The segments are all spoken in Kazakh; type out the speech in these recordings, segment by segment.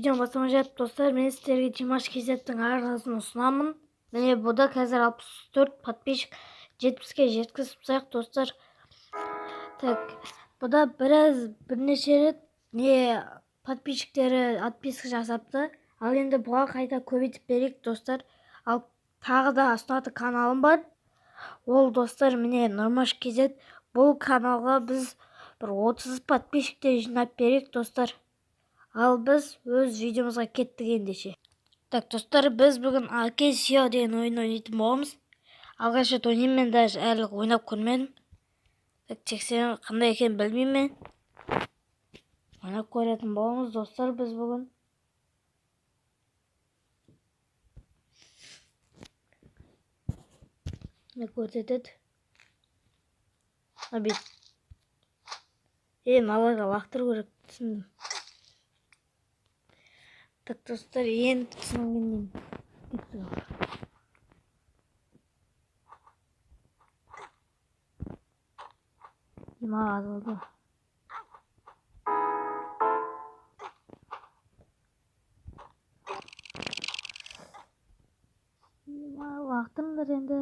Видео басыма жатып достар, мен сіздерге Димаш Кизеттің арнасын ұсынамын. Міне бұда қазір 64 подписчик 70-ке жеткізіп саяқ достар. Так, бұда бірнеше рет подписчиктері отписка жасапты. Ал енді бұға қайта көбейтіп берейік достар. Ал тағы да ұсынатын каналым бар. Ол достар, міне Нұрмаш Кизет. Бұл каналға біз бір 30 подписчиктер жинап берейік достар. Ал біз өз видеомызға кеттік ендеше. Так, достар, біз бүгін Аке Сио деген ойын ойнайтын боламыз. Алғаш рет ойнаймын, мен даже әлі ойнап көрмедім. Так, тексерем қандай екенін білмеймін. Ойнап көретін боламыз достар біз бүгін. Не көрсетеді? Абит. Малайға лақтыру керек, түсіндім. Так, достар, енді түсінгеннен кетті қалды. Ема азалды. Ема лақтырыңдар енді.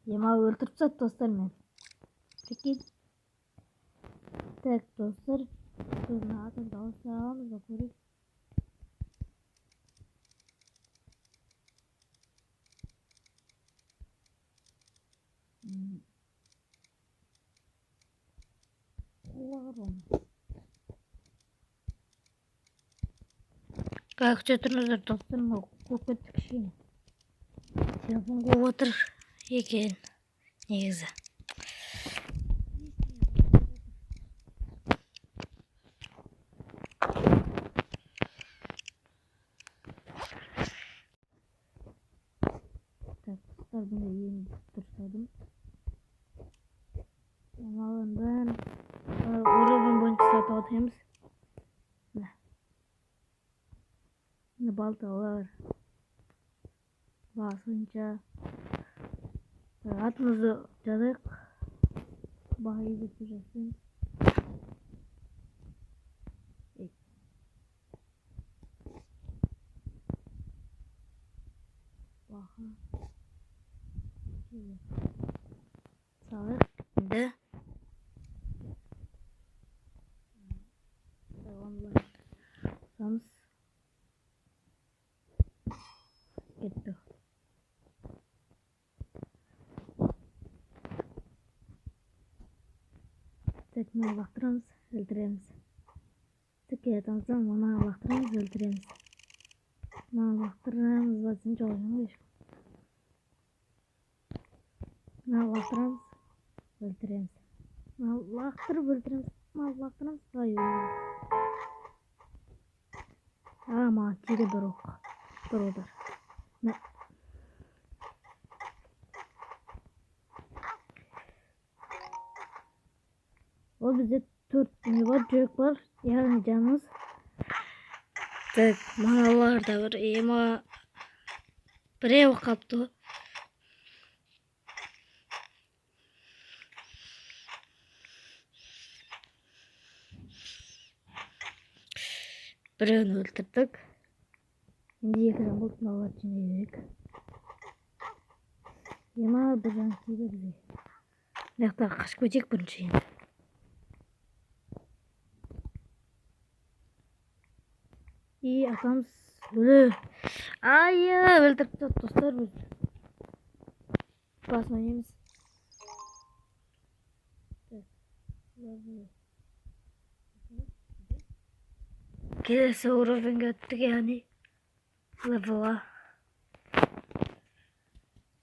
Ема өлтіріп сат достар мен. Так, достар. Біздің атын дауыстыра аламыз ба көрейік. Как күте тұрыңыздар достар, мынау көп кетті кішкене. Телефон қойып отыр екен негізі. Достар, бұны енді дұрыстадым. Амалындан уровень бойынша сатып отырмыз. Балталар басынша атымызды жазайық. Баға жетіп жасаймыз. Баға салайық енді. Самыз кетті. Так, мына лақтырамыз, өлтіреміз. Тіке атамыздан мына лақтырамыз, өлтіреміз. Мына лақтырамыз, басын жоғын ешкім. Мына лақтырамыз, өлтіреміз. Мына лақтырып өлтіреміз. Мына лақтырамыз, маған тиді бір оқ. Бір одар. Ол бізде 4 не бар, жүрек бар, яғни жанымыз. Так, маналар да бір, ема біреу қапты. Біреуін өлтірдік. Енді екі жан болды, мыналар жинай берек. Ема бір жан кейді бізде. Маяқтағы қашып өтек бірінші енді. Атамыз өлі. Өлтіріп тұт достар біз. Басын ойнаймыз. Келесі уровенге өттік яғни. Левела.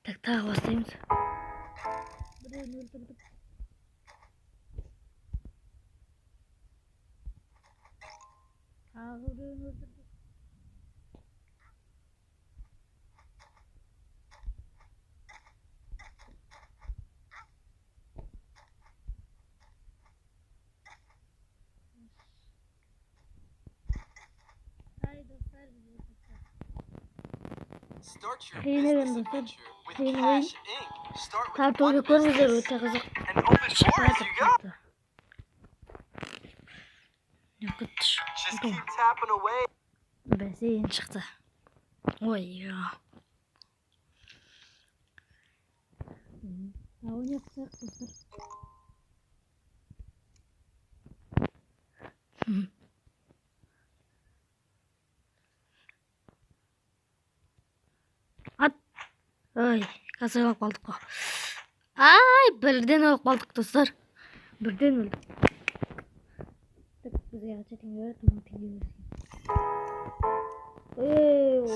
Так, тағы бастаймыз. Біреуін өлтірдік. Тағы біреуін өлтірдік. Қиын екен достар. Қиын ойын. Картоны көріңіздер, өте қызық. Yakıt Just oldu. keep tapping away. Benzeyin çıktı. Oy ya. Ya onu yapacak dostlar. At. Oy. Kasaya alıp kaldık. Ay birden alıp kaldık dostlar. Birden öldük. Tık bize gerçekten öğretmenim biliyoruz.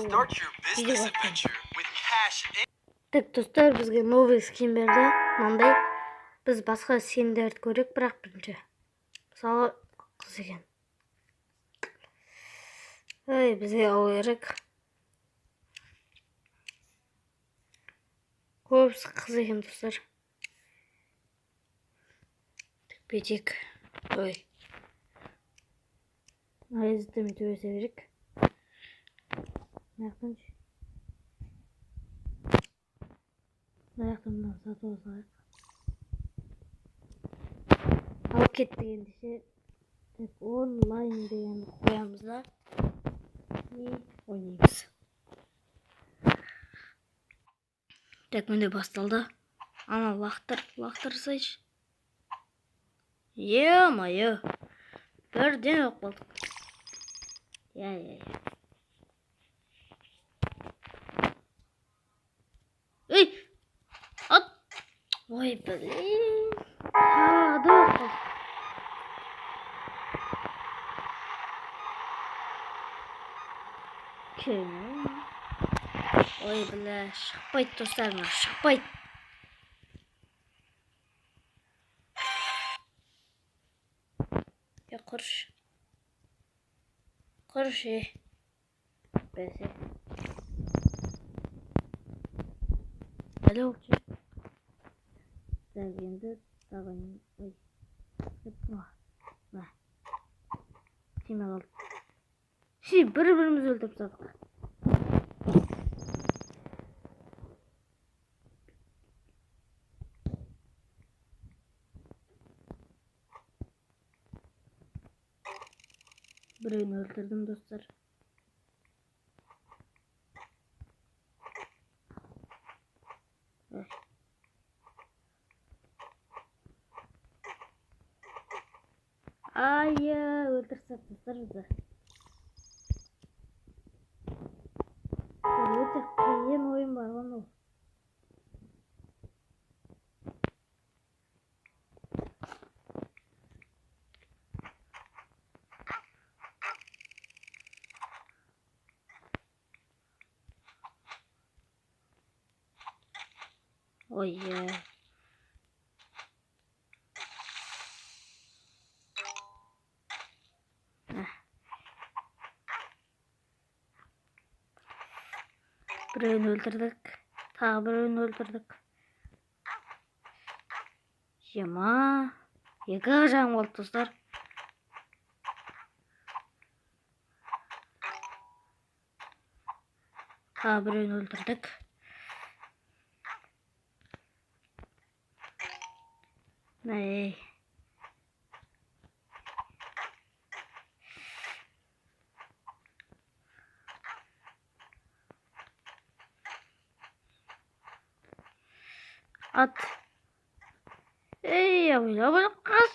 Start your business adventure with cash in. Tık dostlar bizge новый skin berdi. Mınday biz başka skinlerdi көрек, бірақ birinci. Мысалы қыз екен. Ой, бізге алу керек. Көбісі қыз екен достар. Бетек. Ой. Айызды мен төбесе керек. Мынаяқтан мынаны сатып алсақ. Алып кеттік ендеше. Тек онлайн дегенді қоямыз да. И ойнаймыз. Так менде басталды. Ана лақтырсайшы. Е-мое. Бірден өп қалдық. Я. Ей! От! Ой, блин. Тағы да өп қалдық. Ой, бля, шықпайды достар, мына шықпайды. Ya құрыш. Бәсе. Әлі оқшы. Енді тағайын. Ой. Мә. Тиме қалды. Бір-біріміз өлтіріп тастадық. Біреуін өлтірдім достар. Ай-я, өлтірсек достар бізді. Өте қиын ойын бар ғой ол. Ой-я. Біреуін өлтірдік. Тағы біреуін өлтірдік. Жема. Екі жағым болды достар. Тағы біреуін өлтірдік. Ей. At. Ей, ойлап қас.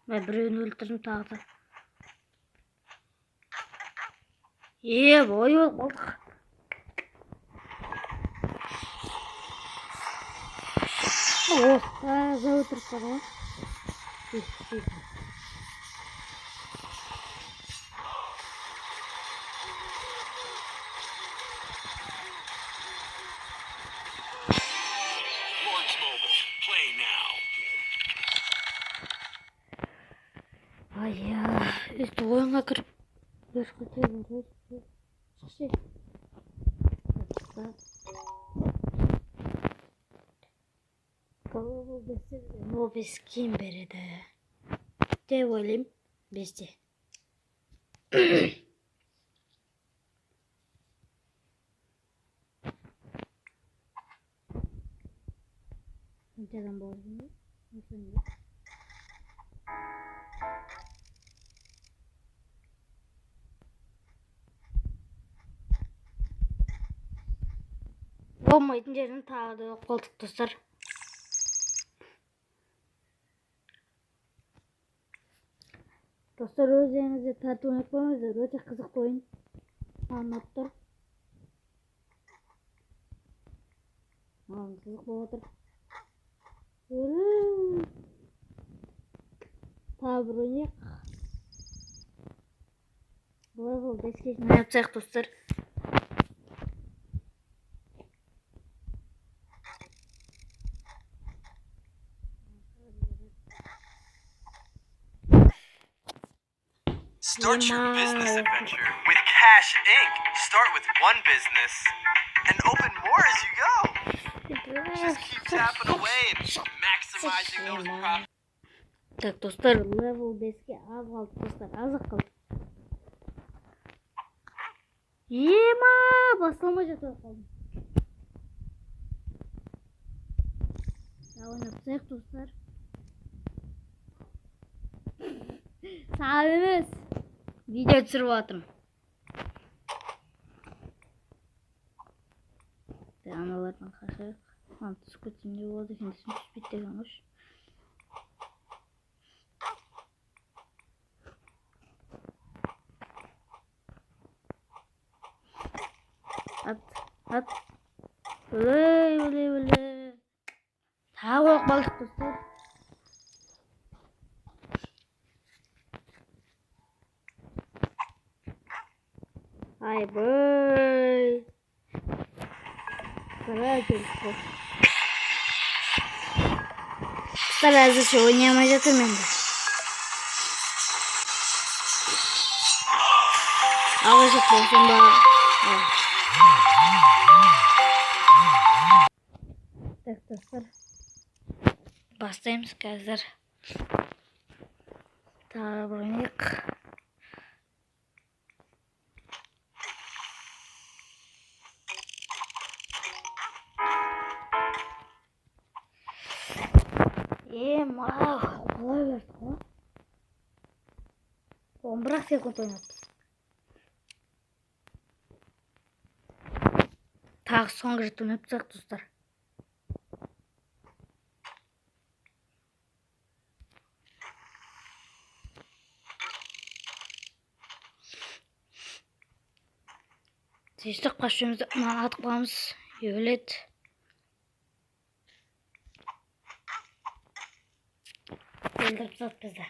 Мен біреуін өлтірдім тағы да. Бой болып қалдық. За өтіріп бар ғой. Ай-я, өсті ойынға кіріп. Шықшы. Бұл біз кем береді? Деп ойлайым бізде. Қаншадан болады? болмайтын жерін тағы да оқып қалдық достар. Достар, өздеріңізде тарту ойнап қойыңыздар, өте қызықты ойын. Анап тұр. Маған қызық болып отыр. Тағы бір ойнайық. Level 5'ke ne yapacak dostlar? Start your business adventure with Cash Inc. Start with one business and open more as you go. Just keep tapping away and maximizing those profits. Так, dostlar, level 5'ke az kaldı dostlar, azıcık kaldı. Yema, başlamaca kaldı. Devam yapacak dostlar. Sağolunuz. Video түсіріп жатырмын. Аналардан қашайық. Түсіп кетсем не болады екен десем, түспейді деген ғой. At. Öyle. Tavuk balık dostlar. Ay boy. Sıra geldi. Sıra şu oynayamayacağım ben de. Ağacık olsun bari. Так, достар. Бастаймыз қазір. Тағы бір ойнайық. Мынау қалай берді ғой? 11 секунд ойнаппыз. Тағы соңғы рет ойнапсақ достар. Тиістік қашуымызды мынаны атып қаламыз. Өледі. Өлдіріп сат бізді.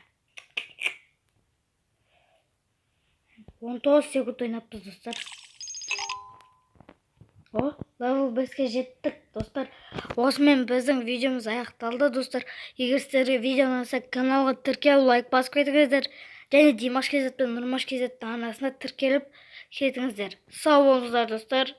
19 секунд ойнаппыз достар. Level 5'ke жеттік достар. Осымен біздің видеомыз аяқталды достар. Егер сіздерге видео ұнаса, каналға тіркеліп лайк басып кетіңіздер. Және Димаш KZ пен Нұрмаш KZ'дің арнасына тіркеліп кетіңіздер. Сау болыңыздар достар.